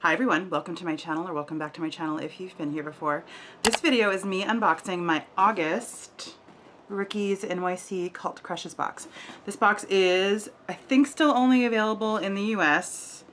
Hi everyone, welcome to my channel, or welcome back to my channel if you've been here before. This video is me unboxing my August Ricky's NYC Cult Crushes box. This box is, I think, still only available in the US,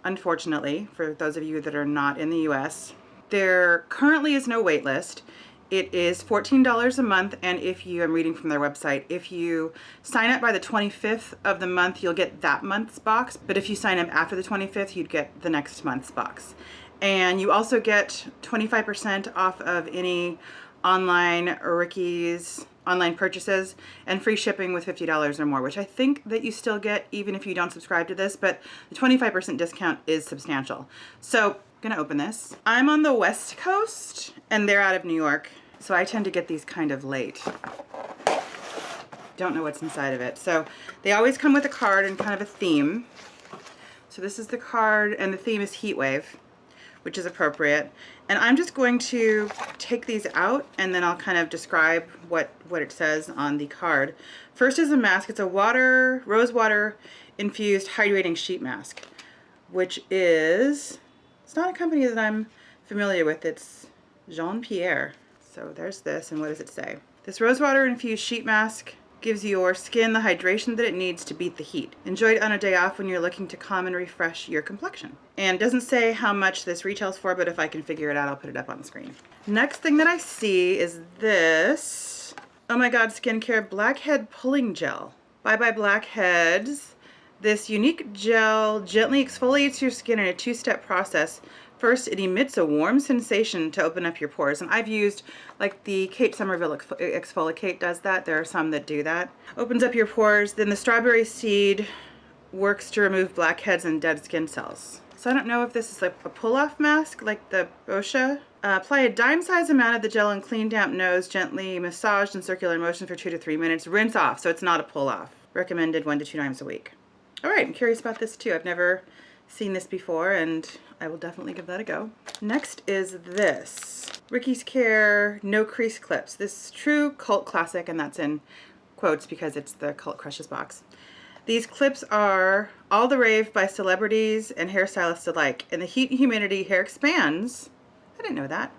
unfortunately, for those of you that are not in the US. There currently is no wait list. It is $14 a month, and if you, I'm reading from their website, if you sign up by the 25th of the month, you'll get that month's box, but if you sign up after the 25th, you'd get the next month's box. And you also get 25% off of any online Ricky's online purchases and free shipping with $50 or more, which I think that you still get even if you don't subscribe to this, but the 25% discount is substantial. So I'm gonna open this. I'm on the West Coast and they're out of New York, so I tend to get these kind of late. Don't know what's inside of it. So they always come with a card and kind of a theme. So this is the card, and the theme is heat wave, which is appropriate. And I'm just going to take these out and then I'll kind of describe what it says on the card. First is a mask. It's a rose water infused hydrating sheet mask, which is, it's not a company that I'm familiar with. It's Jean-Pierre. So there's this, and what does it say? This rose water infused sheet mask gives your skin the hydration that it needs to beat the heat. Enjoy it on a day off when you're looking to calm and refresh your complexion. And it doesn't say how much this retails for, but if I can figure it out, I'll put it up on the screen. Next thing that I see is this. Oh my God, skincare blackhead pulling gel. Bye bye blackheads. This unique gel gently exfoliates your skin in a two-step process. First, it emits a warm sensation to open up your pores. And I've used, like the Kate Somerville Exfoliate does that. There are some that do that. Opens up your pores. Then the strawberry seed works to remove blackheads and dead skin cells. So I don't know if this is like a pull-off mask, like the Boscia. Apply a dime-sized amount of the gel and clean damp nose, gently massaged in circular motion for 2 to 3 minutes. Rinse off, so it's not a pull-off. Recommended 1 to 2 times a week. All right, I'm curious about this too. I've never seen this before, and I will definitely give that a go. Next is this. Ricky's Care No Crease Clips. This true cult classic, and that's in quotes because it's the Cult Crushes box. These clips are all the rave by celebrities and hairstylists alike. In the heat and humidity, hair expands. I didn't know that.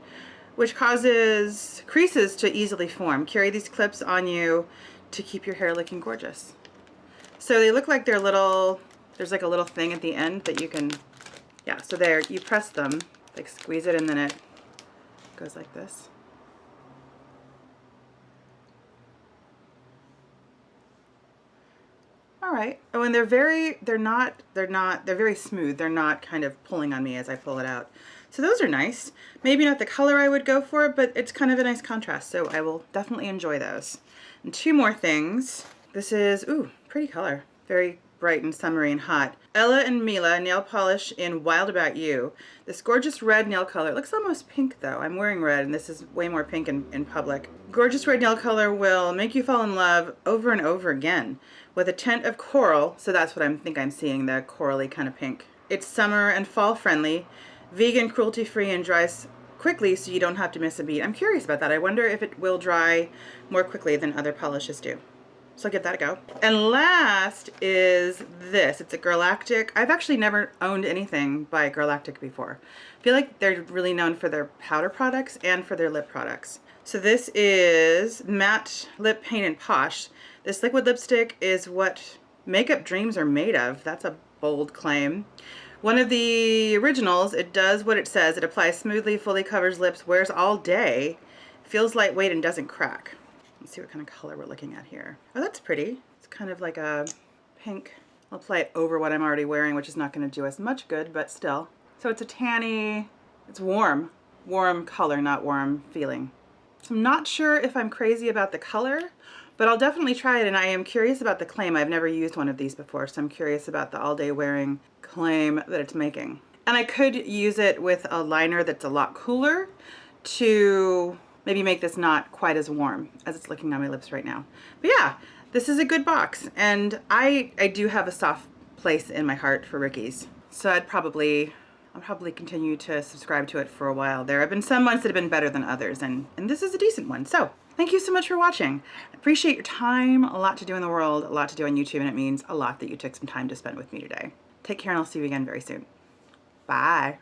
Which causes creases to easily form. Carry these clips on you to keep your hair looking gorgeous. So they look like they're little, there's like a little thing at the end that you can, yeah, so there, you press them, like squeeze it, and then it goes like this. All right. Oh, and they're very smooth. They're not kind of pulling on me as I pull it out. So those are nice. Maybe not the color I would go for, but it's kind of a nice contrast, so I will definitely enjoy those. And two more things. This is, ooh, pretty color. Very bright and summery and hot. Ella and Mila nail polish in Wild About You. This gorgeous red nail color. It looks almost pink though. I'm wearing red, and this is way more pink in public. Gorgeous red nail color will make you fall in love over and over again with a tint of coral. So that's what I think I'm seeing, the corally kind of pink. It's summer and fall friendly, vegan, cruelty free, and dries quickly so you don't have to miss a beat. I'm curious about that. I wonder if it will dry more quickly than other polishes do. So I'll give that a go. And last is this. It's a Galactic. I've actually never owned anything by Galactic before. I feel like they're really known for their powder products and for their lip products. So this is Matte Lip Paint and Posh. This liquid lipstick is what makeup dreams are made of. That's a bold claim. One of the originals. It does what it says. It applies smoothly, fully covers lips, wears all day, feels lightweight, and doesn't crack. Let's see what kind of color we're looking at here. Oh, that's pretty. It's kind of like a pink. I'll apply it over what I'm already wearing, which is not going to do as much good, but still. So it's a tanny, it's warm. Warm color, not warm feeling. So I'm not sure if I'm crazy about the color, but I'll definitely try it, and I am curious about the claim. I've never used one of these before, so I'm curious about the all-day wearing claim that it's making. And I could use it with a liner that's a lot cooler to maybe make this not quite as warm as it's looking on my lips right now. But yeah, this is a good box, and I do have a soft place in my heart for Ricky's. So I'll probably continue to subscribe to it for a while. There have been some months that have been better than others, and this is a decent one. So thank you so much for watching. I appreciate your time. A lot to do in the world, a lot to do on YouTube, and it means a lot that you took some time to spend with me today. Take care, and I'll see you again very soon. Bye.